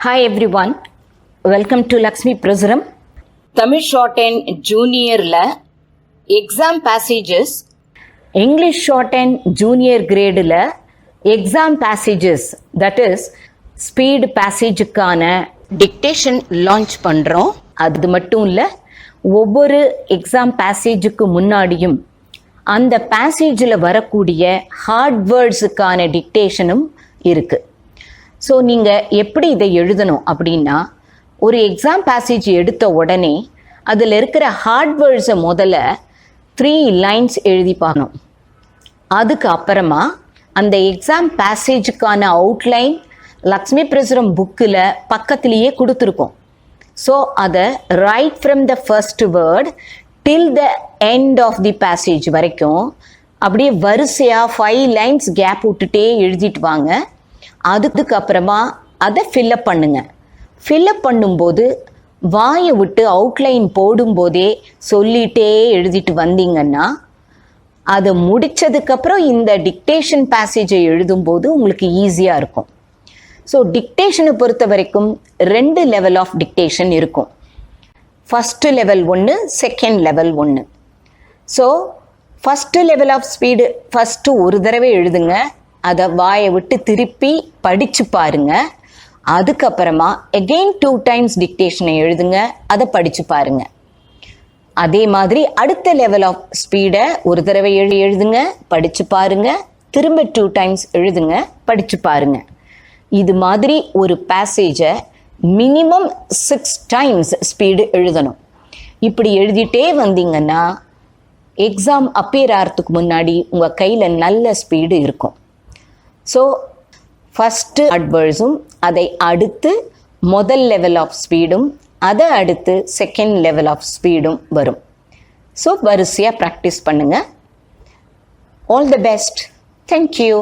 Hi everyone, welcome to Lakshmi Prasuram. Tamil Shorthand Junior la exam passages, English Shorthand Junior grade la exam passages, that is speed passage கான dictation launch பண்றோம். அது மட்டும் இல்ல, ஒவ்வொரு exam பேசேஜுக்கு முன்னாடியும் அந்த பேசேஜில் வரக்கூடிய ஹார்ட் வேர்ட்ஸுக்கான டிக்டேஷனும் இருக்குது. ஸோ நீங்கள் எப்படி இதை எழுதணும் அப்படின்னா, ஒரு எக்ஸாம் பேசேஜ் எடுத்த உடனே அதில் இருக்கிற ஹார்ட் வேர்ட்ஸை முதல்ல 3 lines எழுதி பார்க்கணும். அதுக்கு அப்புறமா அந்த எக்ஸாம் பேசேஜுக்கான அவுட்லைன் லக்ஷ்மி பிரசுரம் புக்கில் பக்கத்துலேயே கொடுத்துருக்கோம். ஸோ அதை right from the first word till the end of the passage வரைக்கும் அப்படியே வரிசையாக 5 lines கேப் விட்டுட்டே எழுதிட்டு வாங்க. அதுக்கப்புறமா அதை ஃபில்லப் பண்ணுங்க. ஃபில்லப் பண்ணும்போது வாயை விட்டு அவுட்லைன் போடும்போதே சொல்லிகிட்டே எழுதிட்டு வந்தீங்கன்னா, அதை முடித்ததுக்கப்புறம் இந்த டிக்டேஷன் பேசேஜை எழுதும்போது உங்களுக்கு ஈஸியாக இருக்கும். ஸோ டிக்டேஷனை பொறுத்த வரைக்கும் 2 லெவல் ஆஃப் டிக்டேஷன் இருக்கும். ஃபஸ்ட்டு லெவல் ஒன்று, செகண்ட் லெவல் ஒன்று. So first level of speed first ஒரு தடவை எழுதுங்க, அதை வாயை விட்டு திருப்பி படித்து பாருங்க. அதுக்கப்புறமா எகெயின் 2 times டிக்டேஷனை எழுதுங்க, அதை படித்து பாருங்க. அதே மாதிரி அடுத்த லெவல் ஆஃப் ஸ்பீடை ஒரு தடவை எழுதுங்க, படித்து பாருங்க, திரும்ப 2 times எழுதுங்க, படித்து பாருங்க. இது மாதிரி ஒரு பேசேஜை மினிமம் 6 times ஸ்பீடு எழுதணும். இப்படி எழுதிட்டே வந்தீங்கன்னா எக்ஸாம் அப்பியர் ஆகிறதுக்கு முன்னாடி உங்கள் கையில் நல்ல ஸ்பீடு இருக்கும். ஸோ ஃபஸ்ட்டு அட்வர்ஸும், அதை அடுத்து முதல் லெவல் ஆஃப் ஸ்பீடும், அதை அடுத்து செகண்ட் லெவல் ஆஃப் ஸ்பீடும் வரும். ஸோ வரிசையாக ப்ராக்டிஸ் பண்ணுங்கள். All the best. தேங்க்யூ.